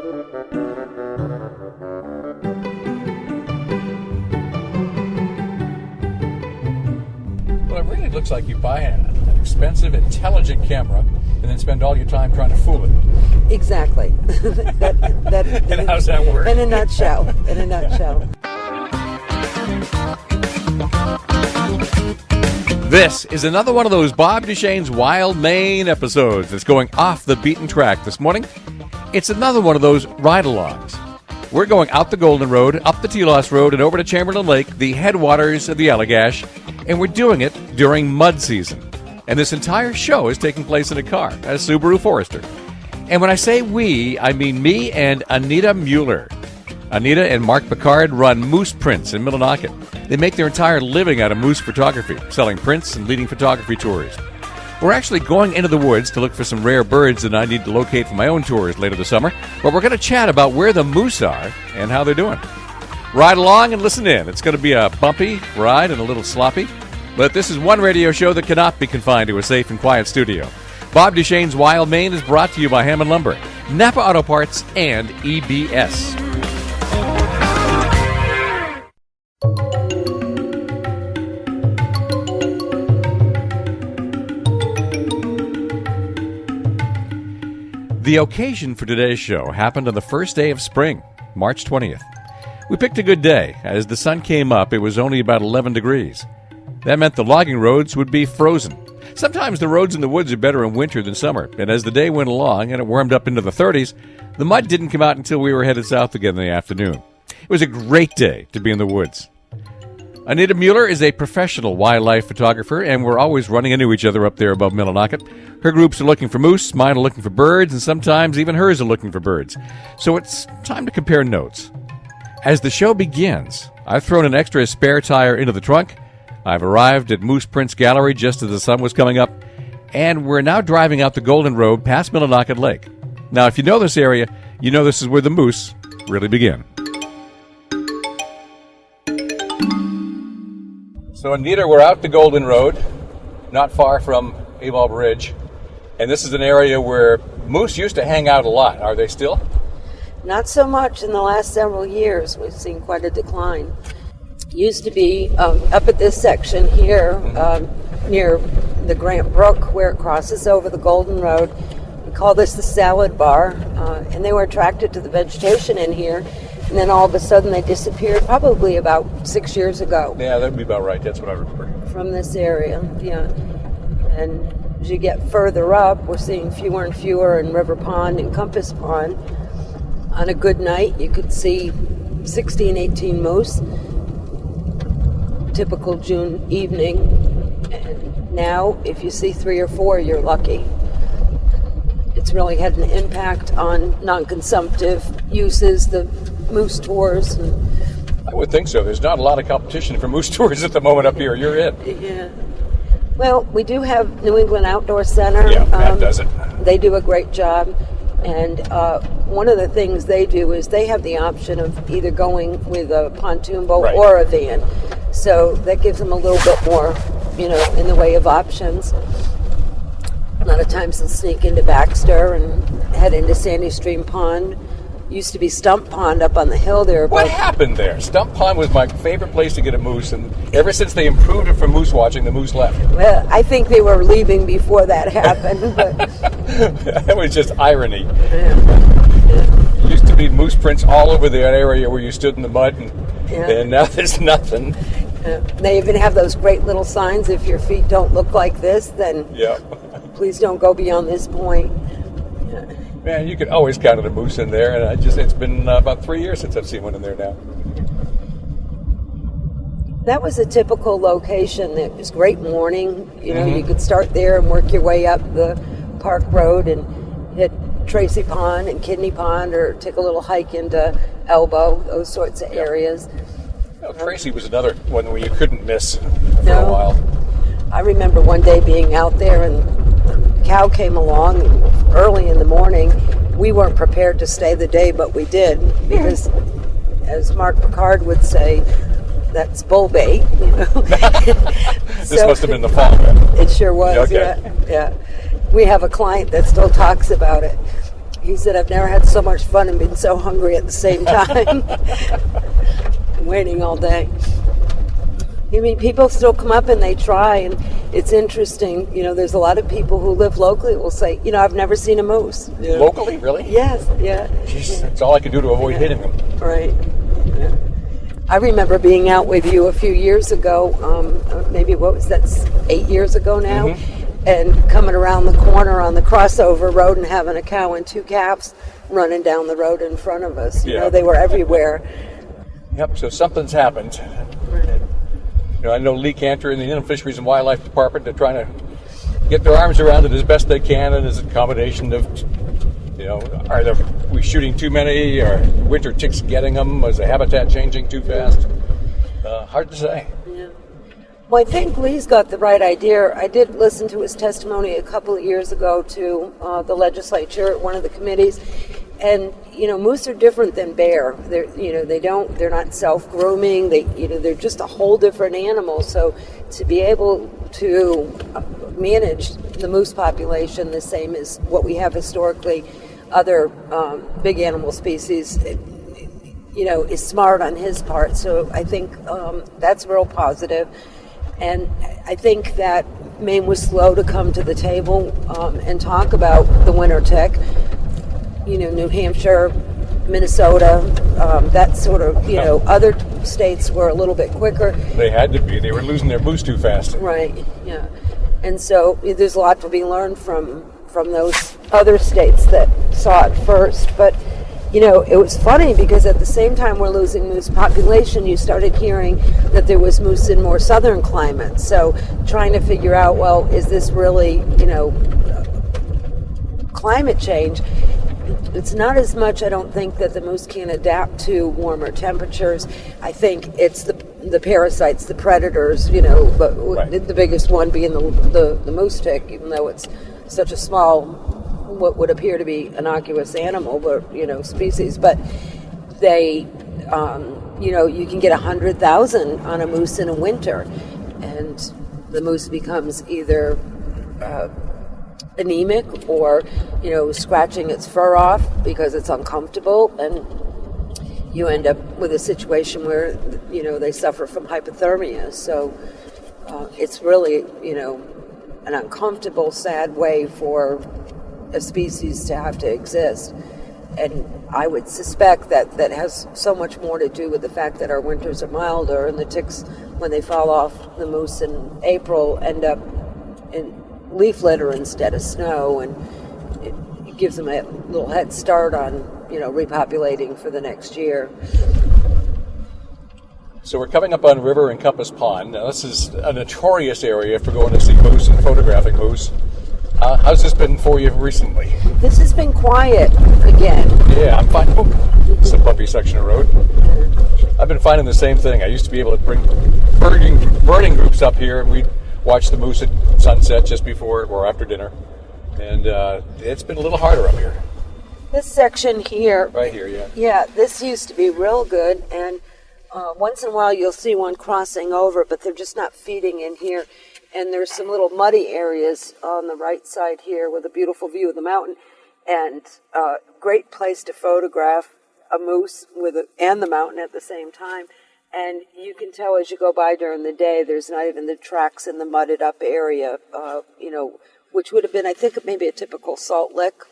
Well, it really looks like you buy an expensive, intelligent camera and then spend all your time trying to fool it. Exactly. And how's that work? In a nutshell. In a nutshell. This is another one of those Bob Duchesne's Wild Maine episodes that's going off the beaten track this morning. It's another one of those ride-alongs. We're going out the Golden Road, up the Telos Road, and over to Chamberlain Lake, the headwaters of the Allagash, and we're doing it during mud season. And this entire show is taking place in a car, a Subaru Forester. And when I say we, I mean me and Anita Mueller. Anita and Mark Picard run Moose Prints in Millinocket. They make their entire living out of moose photography, selling prints and leading photography tours. We're actually going into the woods to look for some rare birds that I need to locate for my own tours later this summer, but we're going to chat about where the moose are and how they're doing. Ride along and listen in. It's going to be a bumpy ride and a little sloppy, but this is one radio show that cannot be confined to a safe and quiet studio. Bob Duchesne's Wild Maine is brought to you by Hammond Lumber, Napa Auto Parts, and EBS. The occasion for today's show happened on the first day of spring, March 20th. We picked a good day. As the sun came up, it was only about 11 degrees. That meant the logging roads would be frozen. Sometimes the roads in the woods are better in winter than summer, and as the day went along and it warmed up into the 30s, the mud didn't come out until we were headed south again in the afternoon. It was a great day to be in the woods. Anita Mueller is a professional wildlife photographer, and we're always running into each other up there above Millinocket. Her groups are looking for moose, mine are looking for birds, and sometimes even hers are looking for birds. So it's time to compare notes. As the show begins, I've thrown an extra spare tire into the trunk. I've arrived at Moose Prints Gallery just as the sun was coming up, and we're now driving out the Golden Road past Millinocket Lake. Now, if you know this area, you know this is where the moose really begin. So, Anita, we're out the Golden Road, not far from Avon Bridge, and this is an area where moose used to hang out a lot. Are they still? Not so much in the last several years. We've seen quite a decline. Used to be up at this section here, near the Grant Brook, where it crosses over the Golden Road. We call this the Salad Bar, and they were attracted to the vegetation in here. And then all of a sudden they disappeared, probably about 6 years ago. Yeah, that would be about right. That's what I remember. From this area, yeah. And as you get further up, we're seeing fewer and fewer in River Pond and Compass Pond. On a good night, you could see 16, 18 moose. Typical June evening. And now, if you see 3 or 4, you're lucky. It's really had an impact on non-consumptive uses, the moose tours. I would think so. There's not a lot of competition for moose tours at the moment up here. You're it. Yeah. Well, we do have New England Outdoor Center. Yeah, that does it. They do a great job. And one of the things they do is they have the option of either going with a pontoon boat or a van. So that gives them a little bit more, in the way of options. A lot of times they'll sneak into Baxter and head into Sandy Stream Pond. Used to be Stump Pond up on the hill there. What happened there? Stump Pond was my favorite place to get a moose, and ever since they improved it for moose watching, the moose left. Well, I think they were leaving before that happened. But that was just irony. Yeah. Used to be moose prints all over that area where you stood in the mud, and now there's nothing. They even have those great little signs, if your feet don't look like this, then please don't go beyond this point. Man, you can always count a moose in there, and it's been about 3 years since I've seen one in there now. That was a typical location. It was great morning. You could start there and work your way up the Park Road and hit Tracy Pond and Kidney Pond, or take a little hike into Elbow, those sorts of areas. Well, Tracy was another one where you couldn't miss for a while. I remember one day being out there and a cow came along early in the morning. We weren't prepared to stay the day, but we did, because as Mark Picard would say, that's bull bait. This must have been the fall, then. It sure was, yeah. We have a client that still talks about it. He said, I've never had so much fun and been so hungry at the same time. Waiting all day. I mean, people still come up and they try, and it's interesting. There's a lot of people who live locally who will say, I've never seen a moose. Locally, really? Yes, yeah. Jeez, that's all I can do to avoid hitting them. Right. Yeah. I remember being out with you a few years ago, maybe 8 years ago now, and coming around the corner on the crossover road and having a cow and 2 calves running down the road in front of us. They were everywhere. Yep, so something's happened. I know Lee Cantor and the Inland Fisheries and Wildlife Department, they're trying to get their arms around it as best they can, and as a combination of, are we shooting too many? Are winter ticks getting them? Is the habitat changing too fast? Hard to say. Yeah. Well, I think Lee's got the right idea. I did listen to his testimony a couple of years ago to the legislature at one of the committees, and moose are different than bear. They're not self-grooming. They're just a whole different animal. So to be able to manage the moose population the same as what we have historically, other big animal species, is smart on his part. So I think that's real positive. And I think that Maine was slow to come to the table and talk about the winter tick. New Hampshire, Minnesota, that sort of, other states were a little bit quicker. They had to be. They were losing their moose too fast. Right, yeah. And so there's a lot to be learned from those other states that saw it first. But, it was funny because at the same time we're losing moose population, you started hearing that there was moose in more southern climates. So trying to figure out, well, is this really, climate change? It's not as much, I don't think, that the moose can adapt to warmer temperatures. I think it's the parasites, the predators, but right. The biggest one being the moose tick, even though it's such a small, what would appear to be innocuous animal, but species. But they, you can get 100,000 on a moose in a winter, and the moose becomes either anemic or scratching its fur off because it's uncomfortable, and you end up with a situation where they suffer from hypothermia. So it's really an uncomfortable, sad way for a species to have to exist. And I would suspect that has so much more to do with the fact that our winters are milder, and the ticks, when they fall off the moose in April, end up in leaf litter instead of snow, and it gives them a little head start on repopulating for the next year. So we're coming up on River and Compass Pond. Now this is a notorious area for going to see moose and photographing moose. How's this been for you recently? This has been quiet again. Yeah, I'm fine. Oh, it's a bumpy section of road. I've been finding the same thing. I used to be able to bring birding groups up here, and we'd watch the moose at sunset just before or after dinner. And it's been a little harder up here. This section here. Right here, yeah. Yeah, this used to be real good, and once in a while you'll see one crossing over, but they're just not feeding in here. And there's some little muddy areas on the right side here with a beautiful view of the mountain, and a great place to photograph a moose and the mountain at the same time. And you can tell as you go by during the day, there's not even the tracks in the mudded up area, which would have been, I think, maybe a typical Salt Lick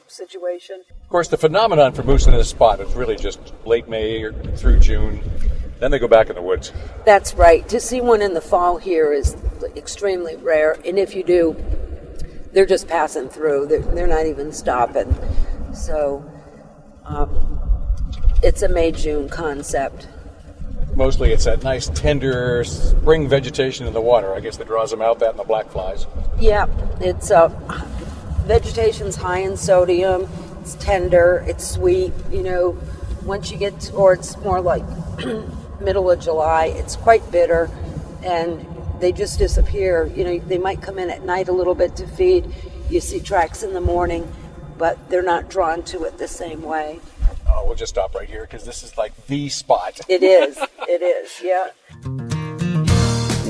situation. Of course, the phenomenon for moose in this spot is really just late May or through June. Then they go back in the woods. That's right. To see one in the fall here is extremely rare. And if you do, they're just passing through. They're not even stopping. So it's a May-June concept. Mostly it's that nice, tender spring vegetation in the water, I guess, that draws them out, that and the black flies. Yeah, it's vegetation's high in sodium. It's tender. It's sweet. Once you get towards more like middle of July, it's quite bitter, and they just disappear. They might come in at night a little bit to feed. You see tracks in the morning, but they're not drawn to it the same way. Oh, we'll just stop right here because this is like the spot. It is, yeah.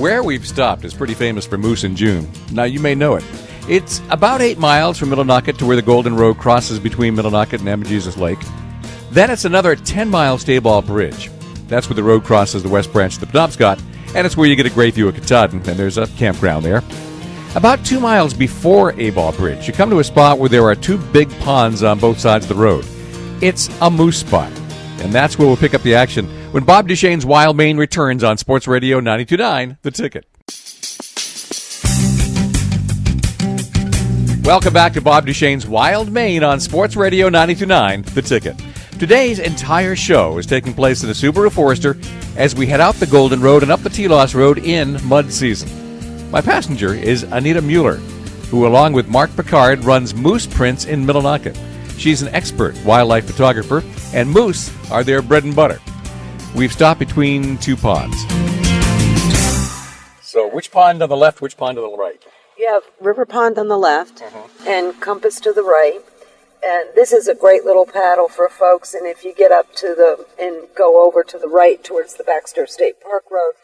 Where we've stopped is pretty famous for moose in June. Now, you may know it. It's about 8 miles from Millinocket to where the Golden Road crosses between Millinocket and Amagesus Lake. Then it's another 10-mile Stayball Bridge. That's where the road crosses the west branch of the Penobscot, and it's where you get a great view of Katahdin, and there's a campground there. About 2 miles before A-Ball Bridge, you come to a spot where there are 2 big ponds on both sides of the road. It's a moose spot, and that's where we'll pick up the action when Bob Duchesne's Wild Maine returns on Sports Radio 92.9 The Ticket. Welcome back to Bob Duchesne's Wild Maine on Sports Radio 92.9 The Ticket. Today's entire show is taking place in a Subaru Forester as we head out the Golden Road and up the Telos Road in mud season. My passenger is Anita Mueller, who along with Mark Picard runs Moose Prints in Millinocket. She's an expert wildlife photographer, and moose are their bread and butter. We've stopped between 2 ponds. So which pond on the left, which pond on the right? You have River Pond on the left and Compass to the right. And this is a great little paddle for folks. And if you get up to and go over to the right towards the Baxter State Park Road,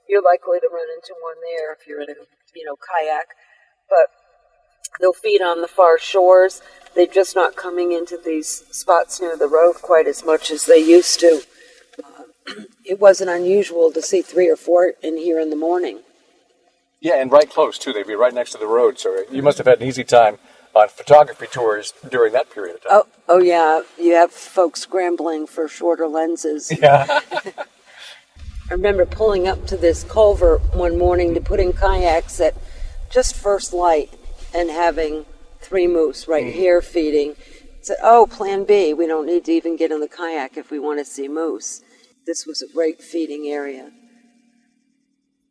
you're likely to run into one there if you're in a kayak. But they'll feed on the far shores. They're just not coming into these spots near the road quite as much as they used to. It wasn't unusual to see 3 or 4 in here in the morning. Yeah, and right close, too. They'd be right next to the road, so you must have had an easy time on photography tours during that period of time. Oh yeah. You have folks scrambling for shorter lenses. Yeah. I remember pulling up to this culvert one morning to put in kayaks at just first light and having 3 moose right here feeding. Said, plan B. We don't need to even get in the kayak if we want to see moose. This was a great feeding area.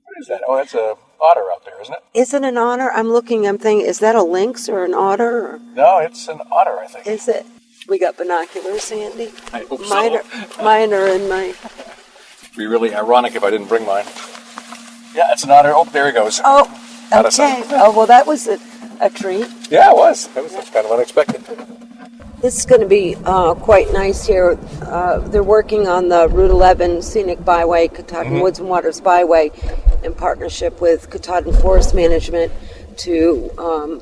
What is that? Oh, that's a otter out there, isn't it? Is it an otter? I'm thinking, is that a lynx or an otter? Or? No, it's an otter, I think. Is it? We got binoculars, Sandy? I hope so. Mine are in my... It'd be really ironic if I didn't bring mine. Yeah, it's an otter. Oh, there he goes. Oh, okay. Well, that was a treat. Yeah, it was. That was kind of unexpected. This is going to be quite nice here. They're working on the Route 11 Scenic Byway, Katahdin Woods and Waters Byway, in partnership with Katahdin Forest Management to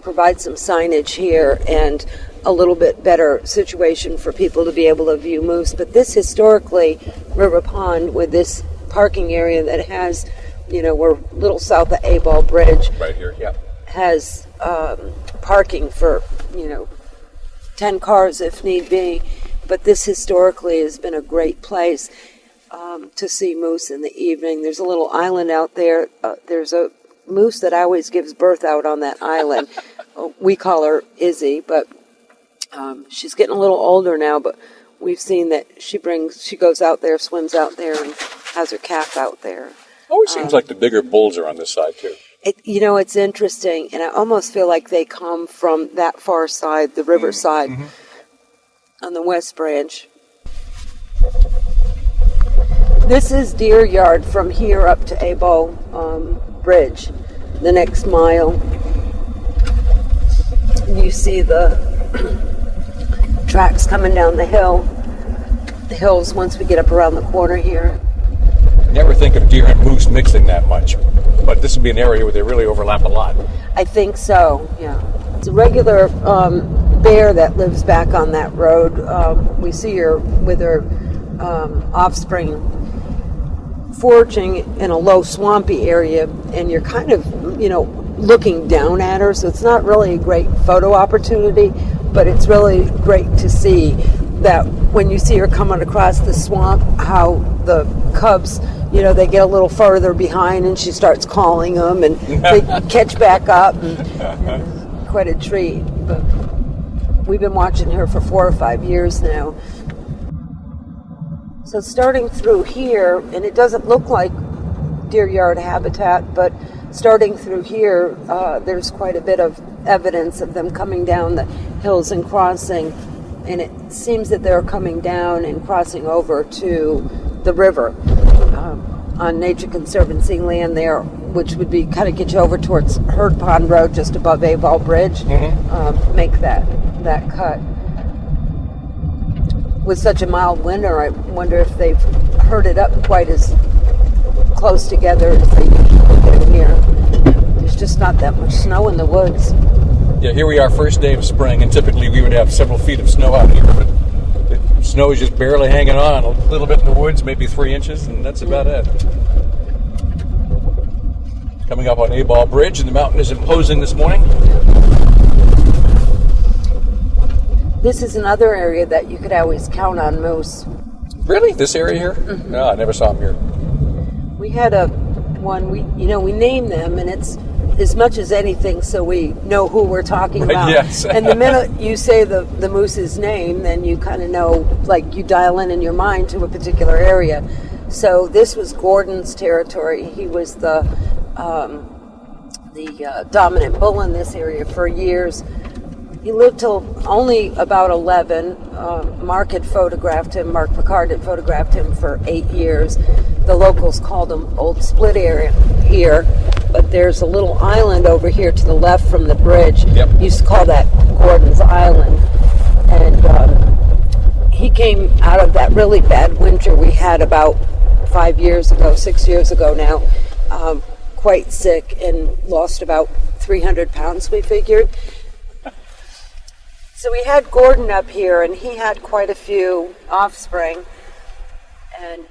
provide some signage here and a little bit better situation for people to be able to view moose. But this historically, River Pond, with this parking area that has, we're a little south of A-Ball Bridge. Right here, yeah. Has parking for, 10 cars if need be, but this historically has been a great place to see moose in the evening. There's a little island out there. There's a moose that always gives birth out on that island. We call her Izzy, but she's getting a little older now, but we've seen that she goes out there, swims out there, and has her calf out there. Always seems like the bigger bulls are on this side, too. It's interesting, and I almost feel like they come from that far side, the river side, on the west branch. This is Deer Yard from here up to A-Ball Bridge, the next mile. You see the tracks coming down the hills once we get up around the corner here. Never think of deer and moose mixing that much, but this would be an area where they really overlap a lot. I think so, yeah. It's a regular bear that lives back on that road. We see her with her offspring foraging in a low swampy area, and you're kind of, looking down at her, so it's not really a great photo opportunity, but it's really great to see that when you see her coming across the swamp, how the cubs, they get a little further behind and she starts calling them and they catch back up. And quite a treat. But we've been watching her for 4 or 5 years now. So starting through here, and it doesn't look like deer yard habitat, but starting through here, there's quite a bit of evidence of them coming down the hills and crossing. And it seems that they're coming down and crossing over to the river on Nature Conservancy land there, which would be kind of get you over towards Herd Pond Road, just above A-Ball Bridge, make that cut. With such a mild winter, I wonder if they've herded up quite as close together as they usually do here. There's just not that much snow in the woods. Yeah, here we are, first day of spring, and typically we would have several feet of snow out here, but the snow is just barely hanging on, a little bit in the woods, maybe 3 inches, and that's about it. Coming up on A-Ball Bridge, and the mountain is imposing this morning. This is another area that you could always count on moose. Really? This area here? Mm-hmm. No, I never saw them here. We had we name them, and it's as much as anything so we know who we're talking about. Yes. And the minute you say the moose's name, then you kind of know, like you dial in your mind to a particular area. So this was Gordon's territory. He was the dominant bull in this area for years. He lived till only about 11. Mark Picard had photographed him for 8 years. The locals called him Old Split Area here, but there's a little island over here to the left from the bridge. Yep. Used to call that Gordon's Island. And he came out of that really bad winter we had about 6 years ago now, quite sick and lost about 300 pounds, we figured. So we had Gordon up here, and he had quite a few offspring. And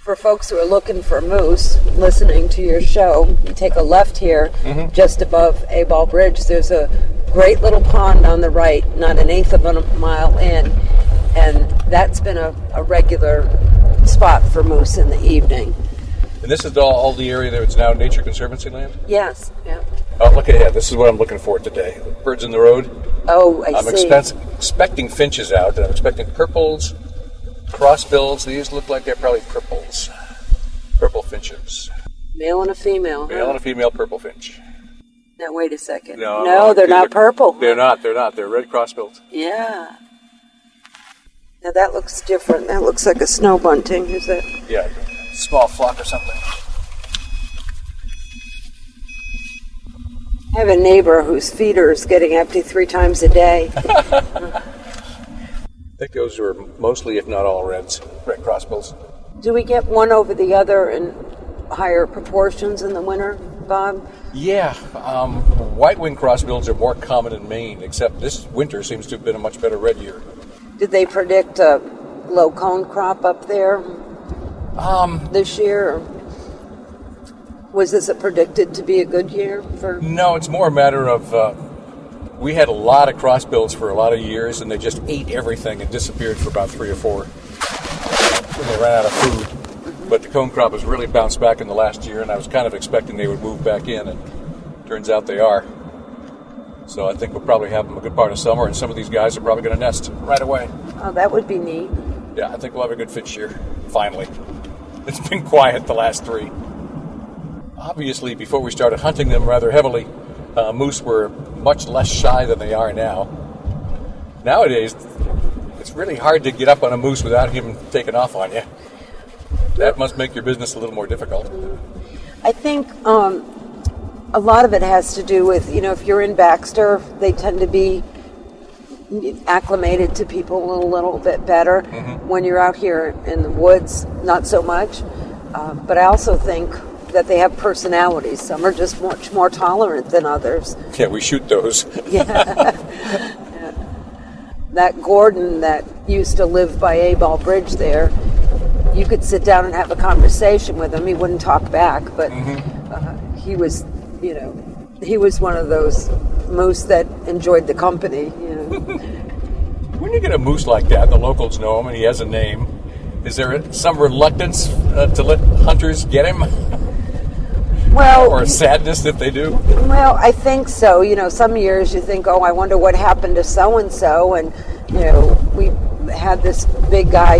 for folks who are looking for moose, listening to your show, you take a left here, just above A-Ball Bridge. There's a great little pond on the right, not an eighth of a mile in, and that's been a regular spot for moose in the evening. And this is all the area that's now Nature Conservancy land? Yes, yeah. Oh, look ahead. This is what I'm looking for today. Birds in the road. Oh, I see. I'm expecting finches out, and I'm expecting purples, crossbills. These look like they're probably purples. Purple finches. Male and a female. Male and a female purple finch. Now, wait a second. No, they're not purple. They're not. They're red crossbills. Yeah. Now, that looks different. That looks like a snow bunting. Is that? Yeah, small flock or something. I have a neighbor whose feeder is getting empty 3 times a day. I think those are mostly, if not all, red crossbills. Do we get one over the other in higher proportions in the winter, Bob? Yeah, white-winged crossbills are more common in Maine, except this winter seems to have been a much better red year. Did they predict a low cone crop up there this year? Or was this predicted to be a good year for? No, it's more a matter of we had a lot of crossbills for a lot of years, and they just ate everything and disappeared for about 3 or 4 when they ran out of food. But the cone crop has really bounced back in the last year, and I was kind of expecting they would move back in, and turns out they are. So I think we'll probably have them a good part of summer, and some of these guys are probably going to nest right away. Oh, that would be neat. Yeah, I think we'll have a good finch year, finally. It's been quiet the last 3. Obviously, before we started hunting them rather heavily, moose were much less shy than they are now. Nowadays, it's really hard to get up on a moose without him taking off on you. That must make your business a little more difficult. I think a lot of it has to do with, if you're in Baxter, they tend to be acclimated to people a little bit better. When you're out here in the woods, not so much. But I also think that they have personalities. Some are just much more tolerant than others. Yeah, we shoot those. Yeah. That Gordon that used to live by A-Ball Bridge there, you could sit down and have a conversation with him. He wouldn't talk back, but he was, he was one of those moose that enjoyed the company. When you get a moose like that, the locals know him and he has a name. Is there some reluctance to let hunters get him? Well, or sadness if they do? Well, I think so. Some years you think, oh, I wonder what happened to so-and-so. And, we had this big guy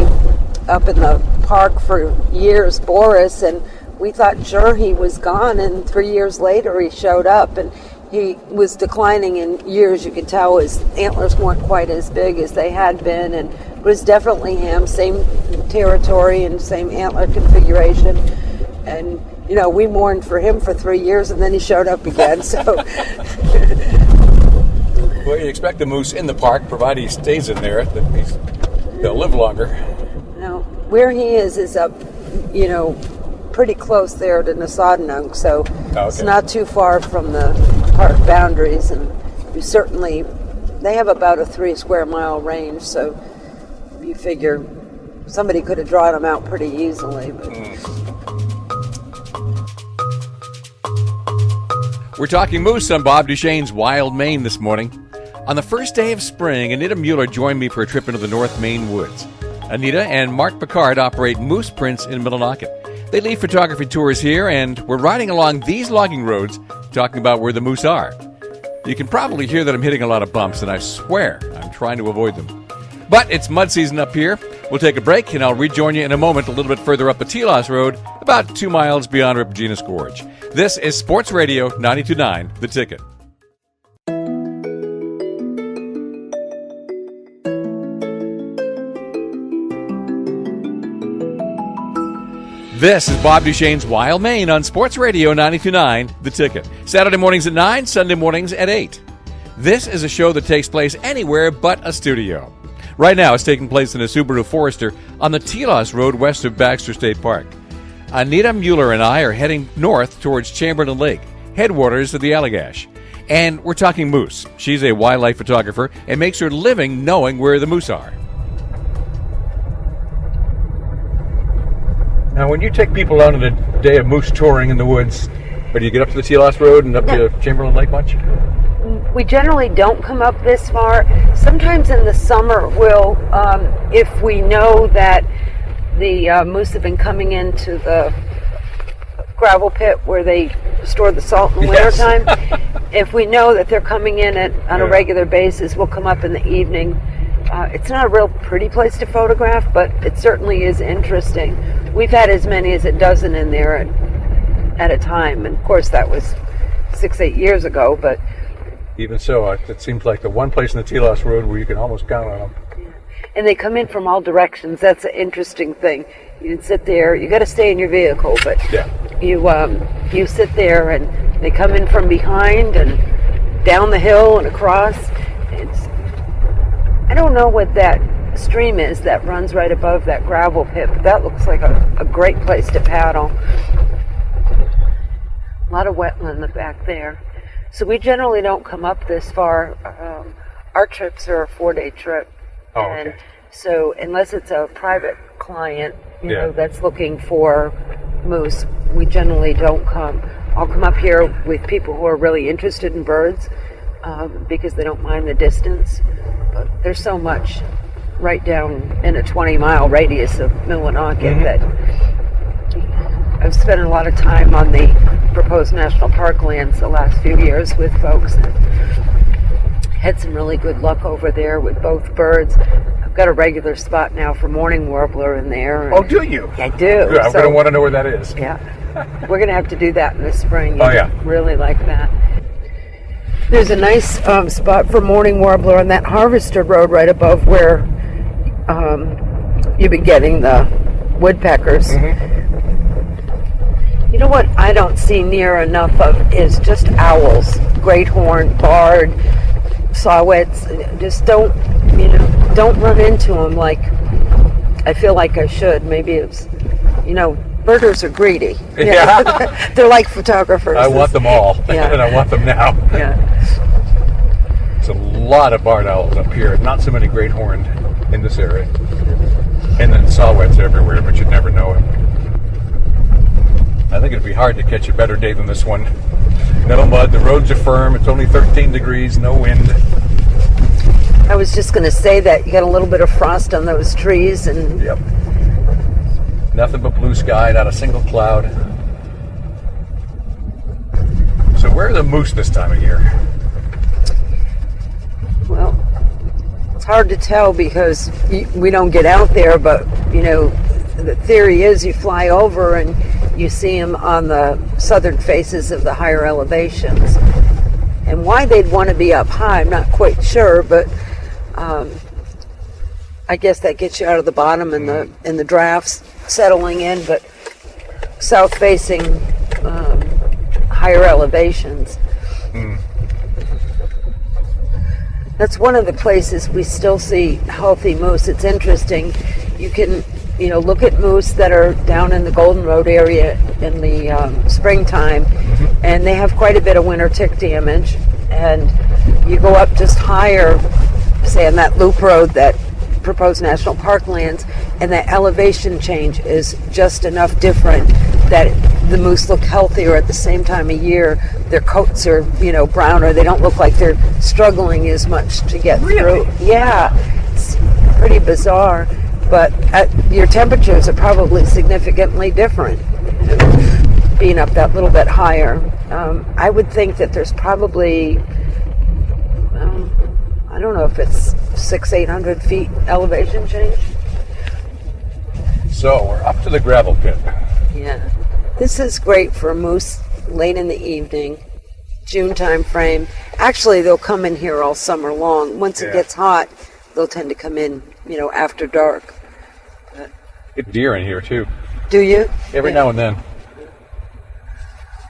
up in the park for years, Boris, and we thought, sure, he was gone. And 3 years later, he showed up. And he was declining in years. You could tell his antlers weren't quite as big as they had been. And it was definitely him, same territory and same antler configuration. And we mourned for him for 3 years, and then he showed up again. So, well, you expect a moose in the park, provided he stays in there. They'll live longer. No, where he is up, pretty close there to Nasaudenunk, so It's not too far from the park boundaries. And certainly, they have about a 3 square mile range, so you figure somebody could have drawn them out pretty easily. But. We're talking moose on Bob Duchesne's Wild Maine this morning. On the first day of spring, Anita Mueller joined me for a trip into the North Maine woods. Anita and Mark Picard operate Moose Prints in Millinocket. They lead photography tours here, and we're riding along these logging roads talking about where the moose are. You can probably hear that I'm hitting a lot of bumps, and I swear I'm trying to avoid them. But it's mud season up here. We'll take a break, and I'll rejoin you in a moment a little bit further up the Telos Road, about 2 miles beyond Ripogenis Gorge. This is Sports Radio 92.9, The Ticket. This is Bob Duchesne's Wild Maine on Sports Radio 92.9, The Ticket. Saturday mornings at 9, Sunday mornings at 8. This is a show that takes place anywhere but a studio. Right now, it's taking place in a Subaru Forester on the Telos Road west of Baxter State Park. Anita Mueller and I are heading north towards Chamberlain Lake, headwaters of the Allagash. And we're talking moose. She's a wildlife photographer and makes her living knowing where the moose are. Now, when you take people out on a day of moose touring in the woods, or do you get up to the Telos Road and up to Chamberlain Lake much? We generally don't come up this far. Sometimes in the summer, we'll, if we know that the moose have been coming into the gravel pit where they store the salt in the wintertime, if we know that they're coming in on a regular basis, we'll come up in the evening. It's not a real pretty place to photograph, but it certainly is interesting. We've had as many as a dozen in there at a time, and of course that was 6-8 years ago, but even so, it seems like the one place in the Telos Road where you can almost count on them. Yeah. And they come in from all directions. That's an interesting thing. You can sit there, you got to stay in your vehicle, but you sit there and they come in from behind and down the hill and across. I don't know what that stream is that runs right above that gravel pit, but that looks like a great place to paddle. A lot of wetland back there. So we generally don't come up this far. Our trips are a 4-day trip. Oh, okay. And so unless it's a private client, you know, that's looking for moose, we generally don't come. I'll come up here with people who are really interested in birds because they don't mind the distance. But there's so much right down in a 20-mile radius of Millinocket that I've spent a lot of time on the proposed national park lands the last few years with folks. And had some really good luck over there with both birds. I've got a regular spot now for mourning warbler in there. Oh, do you? I do. Good. I'm going to want to know where that is. Yeah. We're going to have to do that in the spring. Oh, yeah. Really like that. There's a nice spot for mourning warbler on that Harvester Road right above where you've been getting the woodpeckers. Mm-hmm. You know what I don't see near enough of is just owls, great horn, barred, saw-whets. Just don't run into them like I feel like I should. Maybe it's, birders are greedy. Yeah. They're like photographers. I want them all, and I want them now. Yeah. There's a lot of barred owls up here. Not so many great horned in this area. And then saw-whets everywhere, but you'd never know it. I think it'd be hard to catch a better day than this one. No mud, the roads are firm, it's only 13 degrees, no wind. I was just going to say that you got a little bit of frost on those trees and... Yep. Nothing but blue sky, not a single cloud. So where are the moose this time of year? Well, it's hard to tell because we don't get out there, but, the theory is you fly over and you see them on the southern faces of the higher elevations. And why they'd want to be up high, I'm not quite sure, but I guess that gets you out of the bottom and the drafts settling in, but south facing higher elevations. That's one of the places we still see healthy moose. It's interesting. You can look at moose that are down in the Golden Road area in the springtime, and they have quite a bit of winter tick damage, and You go up just higher, say on that loop road that proposed national park lands, and that elevation change is just enough different that the moose look healthier at the same time of year. Their coats are, browner. They don't look like they're struggling as much to get through. Yeah, it's pretty bizarre. But your temperatures are probably significantly different, being up that little bit higher. I would think that there's probably, I don't know if it's 600-800 feet elevation change. So we're up to the gravel pit. Yeah. This is great for moose late in the evening, June time frame. Actually, they'll come in here all summer long. Once it gets hot, they'll tend to come in, after dark. Get deer in here too. Do you? Every now and then.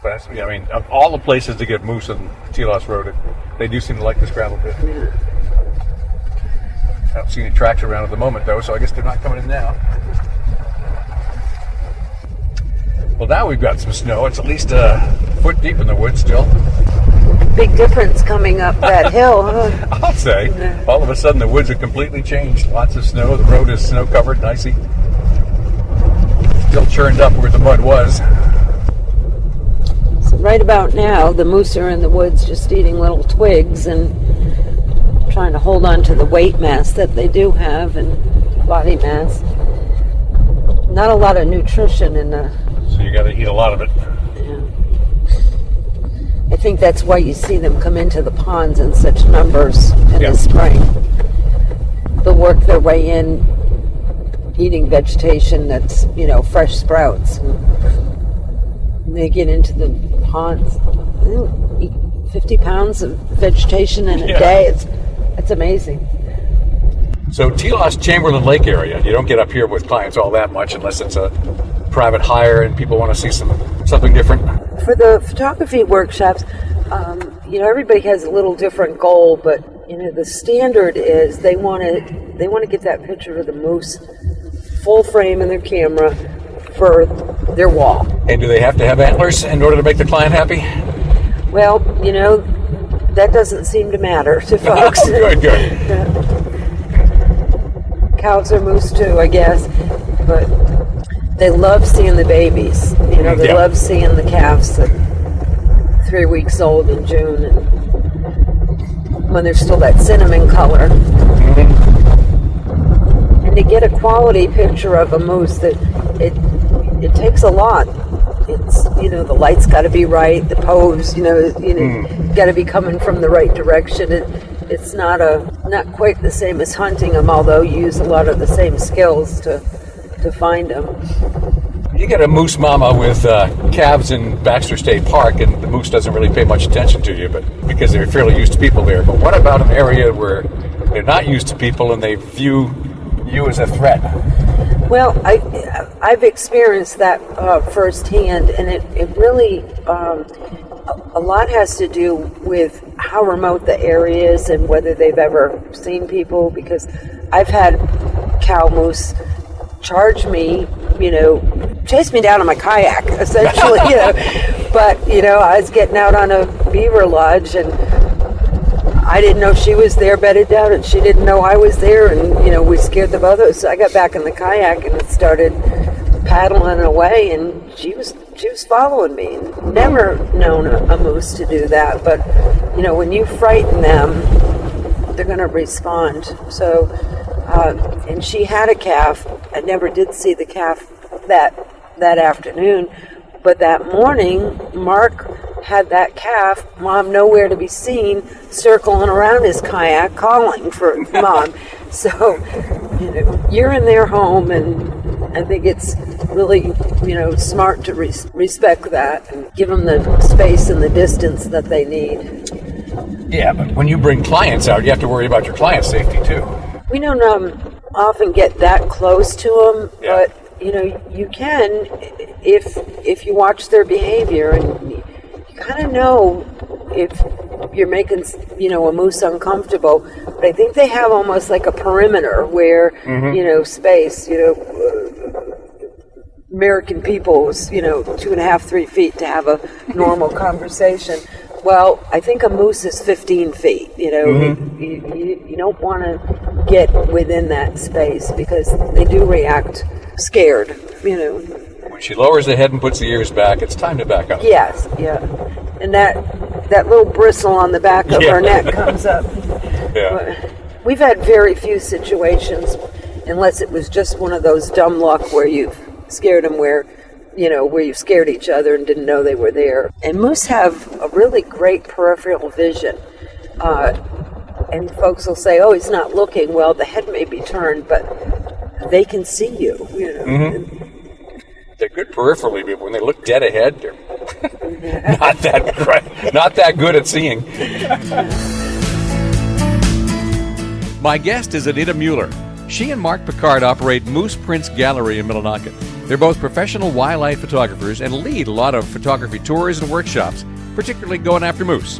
But that's, of all the places to get moose on Telos Road, they do seem to like this gravel pit. Yeah. I don't see any tracks around at the moment though, so I guess they're not coming in now. Well, now we've got some snow. It's at least a foot deep in the woods still. Big difference coming up that hill, huh? I'll say. Yeah. All of a sudden the woods have completely changed. Lots of snow. The road is snow covered and icy. Still churned up where the mud was. So right about now, the moose are in the woods just eating little twigs and trying to hold on to the weight mass that they do have and body mass. Not a lot of nutrition in the... So you got to eat a lot of it. Yeah. I think that's why you see them come into the ponds in such numbers in the spring. They'll work their way in eating vegetation that's, fresh sprouts. And they get into the ponds. They'll eat 50 pounds of vegetation in a day. It's amazing. So Telos Chamberlain Lake area, you don't get up here with clients all that much unless it's a private hire and people want to see something different. For the photography workshops, everybody has a little different goal, but the standard is they want to get that picture of the moose full frame in their camera for their wall. And do they have to have antlers in order to make the client happy? Well, that doesn't seem to matter to folks. Good. Cows are moose too, I guess, but they love seeing the babies. They love seeing the calves at 3 weeks old in June, and when they're still that cinnamon color. And to get a quality picture of a moose, that it takes a lot. It's the light's got to be right, the pose, got to be coming from the right direction. It's not quite the same as hunting them, although you use a lot of the same skills to find them. You get a moose mama with calves in Baxter State Park, and the moose doesn't really pay much attention to you, but because they're fairly used to people there. But what about an area where they're not used to people and they view you as a threat? Well, I've experienced that firsthand, and it really a lot has to do with how remote the area is and whether they've ever seen people, because I've had cow moose charge me, chase me down on my kayak, essentially, But, I was getting out on a beaver lodge, and I didn't know she was there bedded down, and she didn't know I was there, and, we scared the both of us. So I got back in the kayak and started paddling away, and she was following me. Never known a moose to do that, but, when you frighten them, they're going to respond. So, and she had a calf. I never did see the calf that afternoon, but that morning, Mark had that calf, Mom nowhere to be seen, circling around his kayak, calling for Mom. So, you're in their home, and I think it's really, smart to respect that and give them the space and the distance that they need. Yeah, but when you bring clients out, you have to worry about your client's safety too. We don't often get that close to them, but you can if you watch their behavior, and you kind of know if you're making a moose uncomfortable. But I think they have almost like a perimeter where space. American people was 2.5-3 feet to have a normal conversation. Well, I think a moose is 15 feet. You don't want to get within that space because they do react scared. When she lowers the head and puts the ears back, it's time to back up. Yes, yeah. And that little bristle on the back of her neck comes up. Yeah. We've had very few situations, unless it was just one of those dumb luck where you've scared them where you've scared each other and didn't know they were there. And moose have a really great peripheral vision. And folks will say, oh, he's not looking. Well, the head may be turned, but they can see you. Mm-hmm. They're good peripherally, but when they look dead ahead, they're not that good at seeing. My guest is Anita Mueller. She and Mark Picard operate Moose Prints Gallery in Millinocket. They're both professional wildlife photographers and lead a lot of photography tours and workshops, particularly going after moose.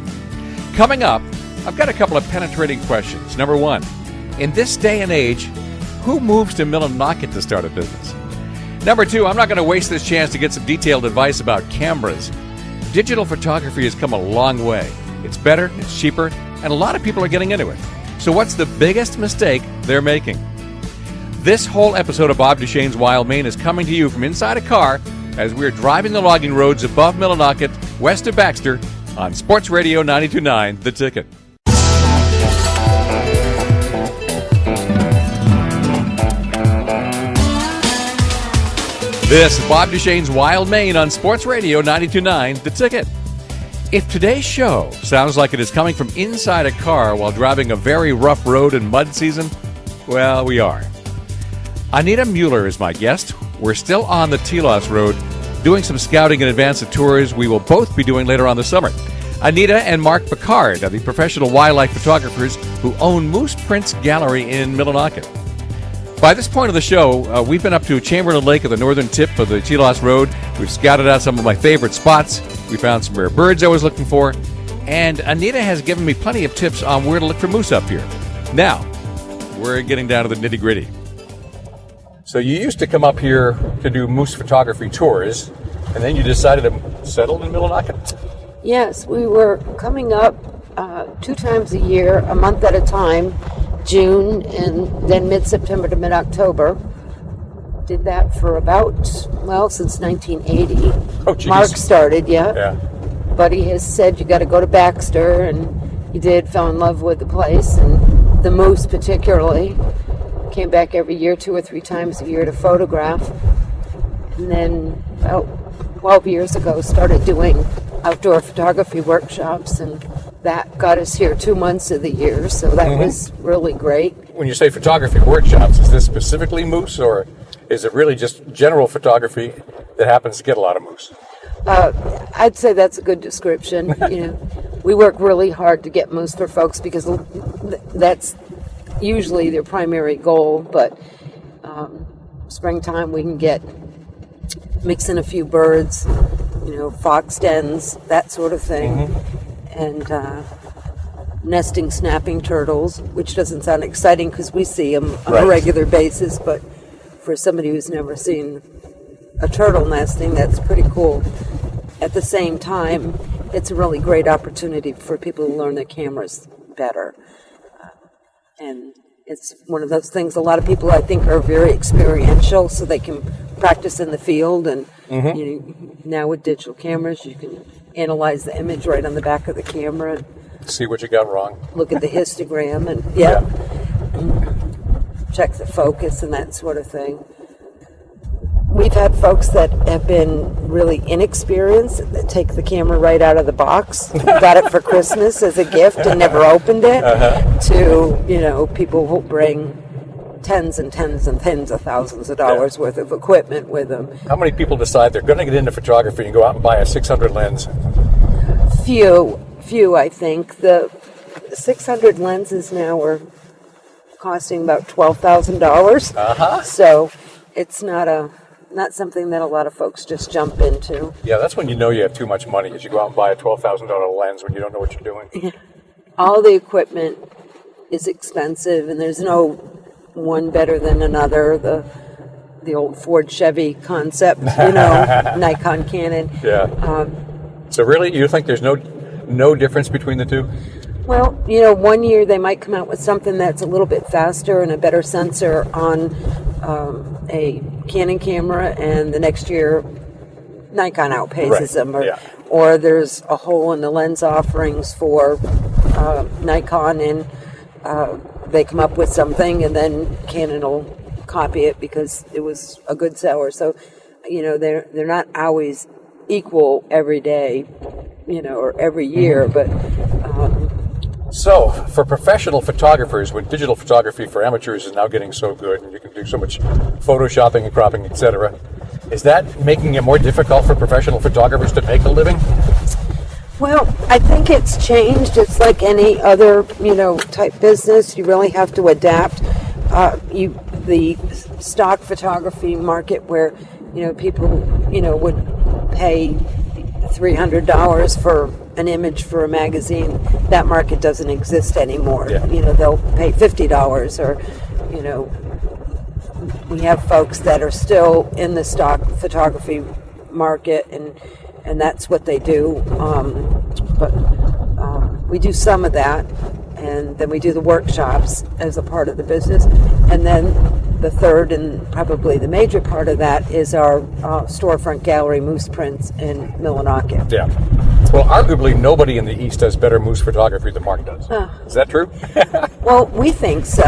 Coming up, I've got a couple of penetrating questions. Number one, in this day and age, who moves to Millinocket to start a business? Number two, I'm not going to waste this chance to get some detailed advice about cameras. Digital photography has come a long way. It's better, it's cheaper, and a lot of people are getting into it. So what's the biggest mistake they're making? This whole episode of Bob Duchesne's Wild Maine is coming to you from inside a car as we're driving the logging roads above Millinocket, west of Baxter, on Sports Radio 92.9, The Ticket. This is Bob Duchesne's Wild Maine on Sports Radio 92.9, The Ticket. If today's show sounds like it is coming from inside a car while driving a very rough road in mud season, well, we are. Anita Mueller is my guest. We're still on the Telos Road, doing some scouting in advance of tours we will both be doing later on this summer. Anita and Mark Picard are the professional wildlife photographers who own Moose Prints Gallery in Millinocket. By this point of the show, we've been up to Chamberlain Lake at the northern tip of the Telos Road. We've scouted out some of my favorite spots. We found some rare birds I was looking for. And Anita has given me plenty of tips on where to look for moose up here. Now, we're getting down to the nitty-gritty. So you used to come up here to do moose photography tours, and then you decided to settle in Millinocket? Yes, we were coming up 2 times a year, a month at a time, June and then mid-September to mid-October. Did that for since 1980. Oh, geez. Mark started, Yeah. Buddy has said you got to go to Baxter, and he did, fell in love with the place, and the moose particularly. Came back every year, 2 or 3 times a year to photograph. And then about 12 years ago started doing outdoor photography workshops, and that got us here 2 months of the year, so that was really great. When you say photography workshops, is this specifically moose, or is it really just general photography that happens to get a lot of moose? I'd say that's a good description. We work really hard to get moose for folks because that's usually their primary goal, but springtime we can mix in a few birds, fox dens, that sort of thing, and nesting snapping turtles, which doesn't sound exciting because we see them on a regular basis, but for somebody who's never seen a turtle nesting, that's pretty cool. At the same time, it's a really great opportunity for people to learn their cameras better. And it's one of those things, a lot of people I think are very experiential, so they can practice in the field, and now with digital cameras you can analyze the image right on the back of the camera and see what you got wrong, look at the histogram, and check the focus and that sort of thing. We've had folks that have been really inexperienced that take the camera right out of the box, got it for Christmas as a gift and never opened it, to people who bring tens and tens and tens of thousands of dollars worth of equipment with them. How many people decide they're going to get into photography and go out and buy a 600 lens? Few, I think. The 600 lenses now are costing about $12,000. So it's not something that a lot of folks just jump into. Yeah, that's when you know you have too much money, is you go out and buy a $12,000 lens when you don't know what you're doing. Yeah. All the equipment is expensive, and there's no one better than another. The old Ford Chevy concept, Nikon, Canon. Yeah. So really, you think there's no no difference between the two? Well, one year they might come out with something that's a little bit faster and a better sensor on a Canon camera, and the next year Nikon outpaces them, or there's a hole in the lens offerings for Nikon, and they come up with something, and then Canon will copy it because it was a good seller. So, they're not always equal every day, or every year, but. So, for professional photographers, when digital photography for amateurs is now getting so good, and you can do so much photoshopping and cropping, etc., is that making it more difficult for professional photographers to make a living? Well, I think it's changed. It's like any other, type business. You really have to adapt. The stock photography market where, people, would pay $300 for an image for a magazine, that market doesn't exist anymore. Yeah. They'll pay $50 or, we have folks that are still in the stock photography market, and that's what they do. But we do some of that, and then we do the workshops as a part of the business. And then the third and probably the major part of that is our storefront gallery, Moose Prints in Millinocket. Yeah. Well, arguably nobody in the East does better moose photography than Mark does. Is that true? Well, we think so.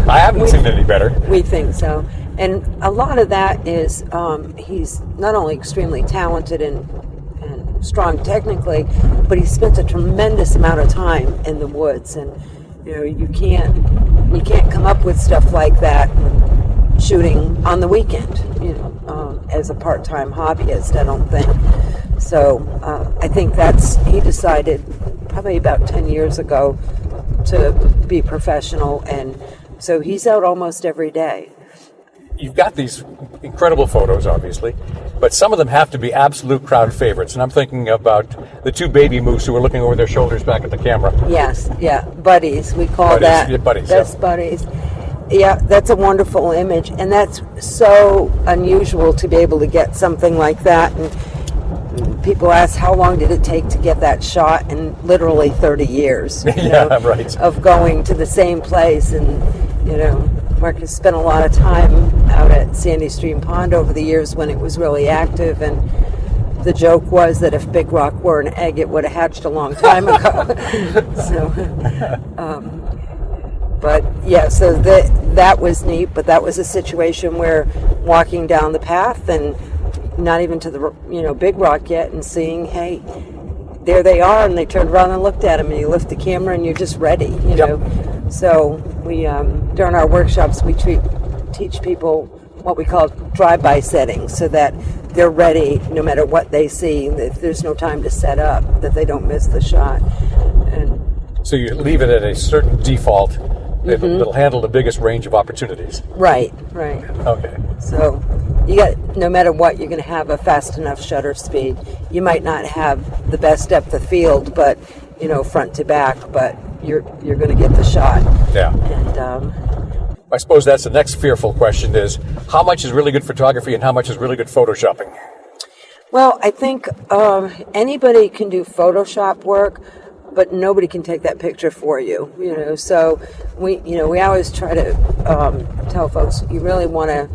I haven't seen any better. We think so. And a lot of that is he's not only extremely talented and strong technically, but he spent a tremendous amount of time in the woods, and you can't come up with stuff like that shooting on the weekend, as a part-time hobbyist, I don't think. So I think he decided probably about 10 years ago to be professional, and so he's out almost every day. You've got these incredible photos, obviously, but some of them have to be absolute crowd favorites. And I'm thinking about the two baby moose who were looking over their shoulders back at the camera. Yes, buddies. We call that buddies, best buddies. Yeah, that's a wonderful image, and that's so unusual to be able to get something like that. And people ask, how long did it take to get that shot? And literally 30 years. Right. Of going to the same place, and Mark has spent a lot of time out at Sandy Stream Pond over the years when it was really active, and the joke was that if Big Rock were an egg, it would have hatched a long time ago. So that was neat, but that was a situation where walking down the path and not even to the Big Rock yet, and seeing, hey, there they are, and they turned around and looked at them, and you lift the camera and you're just ready, know. So we during our workshops we teach people what we call drive-by settings, so that they're ready no matter what they see. If there's no time to set up, that they don't miss the shot. And so you leave it at a certain default. It'll handle the biggest range of opportunities. Right. Okay. So no matter what, you're going to have a fast enough shutter speed. You might not have the best depth of field, but front to back, but you're going to get the shot. Yeah. And I suppose that's the next fearful question: is how much is really good photography and how much is really good photoshopping? Well, I think anybody can do Photoshop work, but nobody can take that picture for you. So we always try to tell folks, you really want to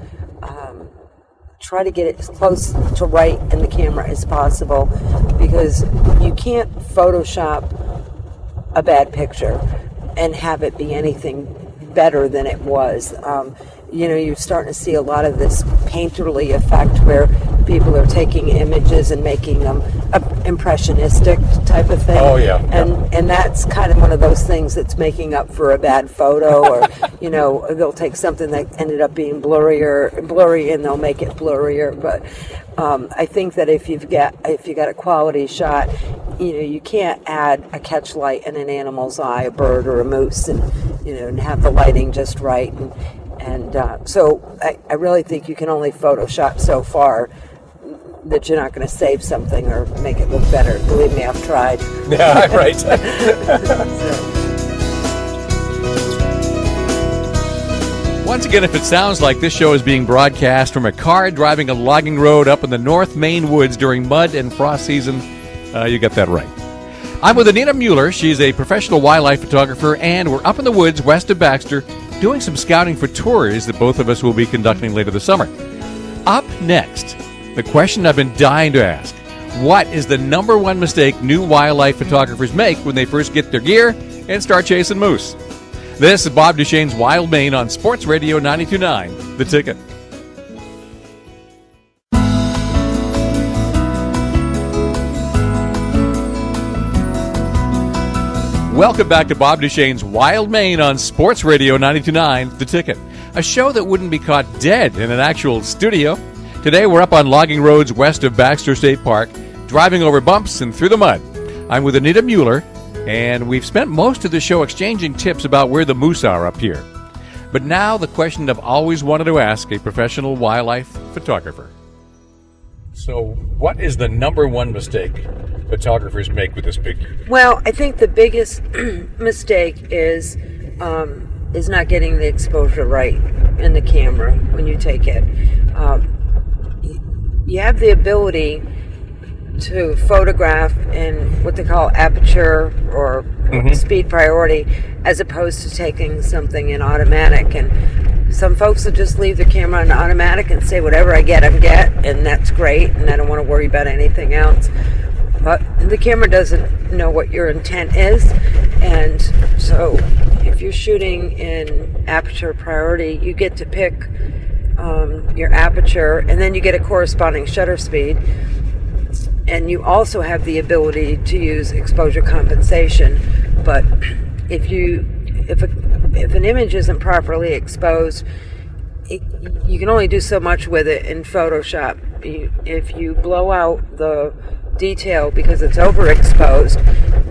try to get it as close to right in the camera as possible, because you can't Photoshop a bad picture and have it be anything better than it was. You're starting to see a lot of this painterly effect where people are taking images and making them impressionistic type of thing. Oh, yeah. And that's kind of one of those things that's making up for a bad photo, or they'll take something that ended up being blurry and they'll make it blurrier. But I think that if you got a quality shot, you can't add a catch light in an animal's eye, a bird or a moose, and have the lighting just right. So I really think you can only Photoshop so far, that you're not going to save something or make it look better. Believe me, I've tried. Yeah, right. Once again, if it sounds like this show is being broadcast from a car driving a logging road up in the North Maine woods during mud and frost season, you got that right. I'm with Anita Mueller. She's a professional wildlife photographer, and we're up in the woods west of Baxter doing some scouting for tours that both of us will be conducting later this summer. Up next, the question I've been dying to ask. What is the number one mistake new wildlife photographers make when they first get their gear and start chasing moose? This is Bob Duchesne's Wild Maine on Sports Radio 92.9, The Ticket. Welcome back to Bob Duchesne's Wild Maine on Sports Radio 92.9, The Ticket. A show that wouldn't be caught dead in an actual studio. Today we're up on logging roads west of Baxter State Park, driving over bumps and through the mud. I'm with Anita Mueller, and we've spent most of the show exchanging tips about where the moose are up here. But now the question I've always wanted to ask a professional wildlife photographer. So what is the number one mistake photographers make with this picture? Well, I think the biggest mistake is not getting the exposure right in the camera when you take it. You have the ability to photograph in what they call aperture or speed priority, as opposed to taking something in automatic. And some folks will just leave their camera on automatic and say, whatever I get, and that's great, and I don't want to worry about anything else. But the camera doesn't know what your intent is, and so if you're shooting in aperture priority, you get to pick your aperture, and then you get a corresponding shutter speed. And you also have the ability to use exposure compensation. But if an image isn't properly exposed, you can only do so much with it in Photoshop. If you blow out the detail because it's overexposed,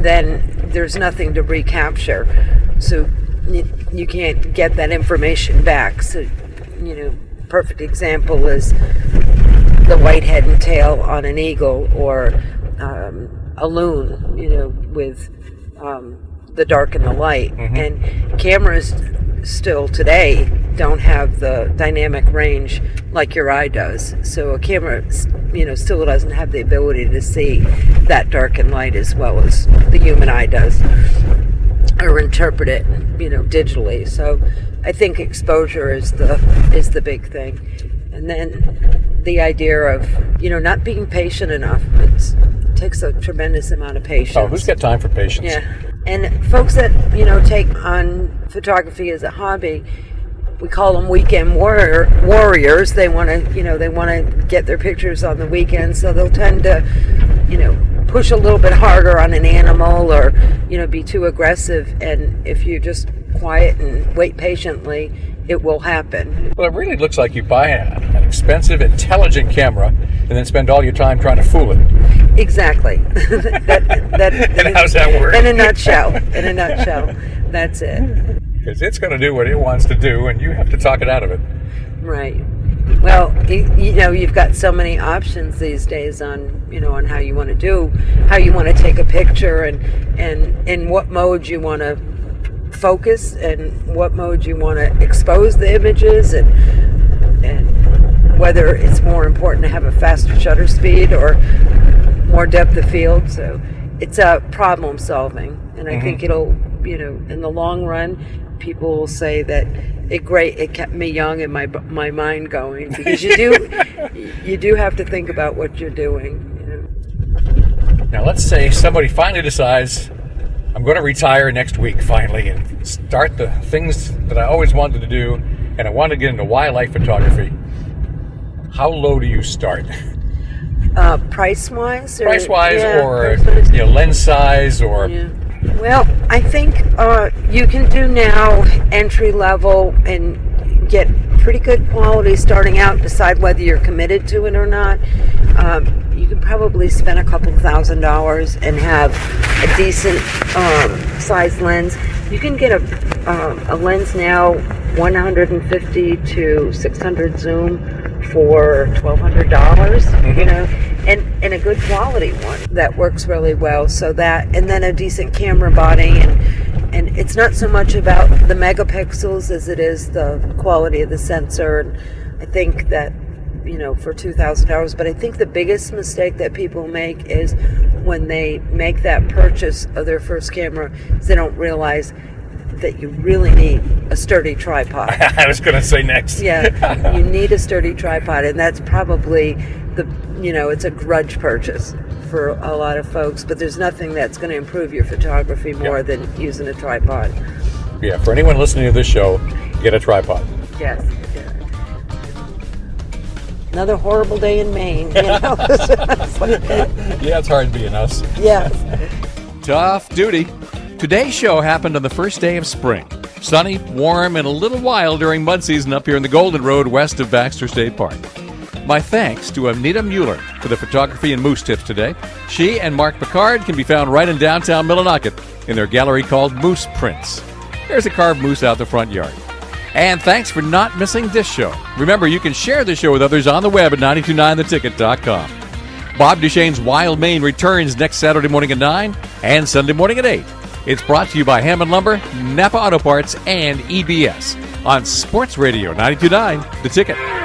then there's nothing to recapture. So you can't get that information back. So, perfect example is the white head and tail on an eagle, or a loon, with the dark and the light. And cameras still today don't have the dynamic range like your eye does. So a camera, still doesn't have the ability to see that dark and light as well as the human eye does, or interpret it, digitally. So I think exposure is the big thing. And then the idea of, not being patient enough. It takes a tremendous amount of patience. Oh, who's got time for patience? Yeah. And folks that, take on photography as a hobby, we call them weekend warriors. They want to, get their pictures on the weekend, so they'll tend to, push a little bit harder on an animal, or, be too aggressive. And if you just quiet and wait patiently, it will happen. Well, it really looks like you buy an expensive, intelligent camera and then spend all your time trying to fool it. Exactly. And how's that work? In a nutshell, that's it. Because it's going to do what it wants to do, and you have to talk it out of it. Right. Well, you've got so many options these days on how you want to take a picture, and in what mode you want to focus, and what mode you want to expose the images, and whether it's more important to have a faster shutter speed or more depth of field. So it's a problem solving, and I think it'll, in the long run, people will say that it kept me young and my mind going, because you do have to think about what you're doing. Now let's say somebody finally decides, I'm going to retire next week finally and start the things that I always wanted to do, and I want to get into wildlife photography. How low do you start? Price-wise? Price-wise, or price-wise. Lens size, or... Yeah. Well, I think you can do now entry level and get pretty good quality starting out. Decide whether you're committed to it or not. You can probably spend a couple $1,000s and have a decent size lens. You can get a lens now, 150 to 600 zoom, for $1,200, and a good quality one that works really well. So that, and then a decent camera body, and it's not so much about the megapixels as it is the quality of the sensor. And I think that for $2,000. But I think the biggest mistake that people make is when they make that purchase of their first camera, is they don't realize that you really need a sturdy tripod. I was going to say next. Yeah, you need a sturdy tripod, and that's probably it's a grudge purchase for a lot of folks, but there's nothing that's going to improve your photography more than using a tripod. Yeah, for anyone listening to this show, get a tripod. Yes. Yeah. Another horrible day in Maine, Yeah, it's hard being us. Yes. Tough duty. Today's show happened on the first day of spring. Sunny, warm, and a little wild during mud season up here in the Golden Road west of Baxter State Park. My thanks to Anita Mueller for the photography and moose tips today. She and Mark Picard can be found right in downtown Millinocket in their gallery called Moose Prints. There's a carved moose out the front yard. And thanks for not missing this show. Remember, you can share the show with others on the web at 929theticket.com. Bob Duchesne's Wild Maine returns next Saturday morning at 9 and Sunday morning at 8. It's brought to you by Hammond Lumber, Napa Auto Parts, and EBS on Sports Radio 92.9 The Ticket.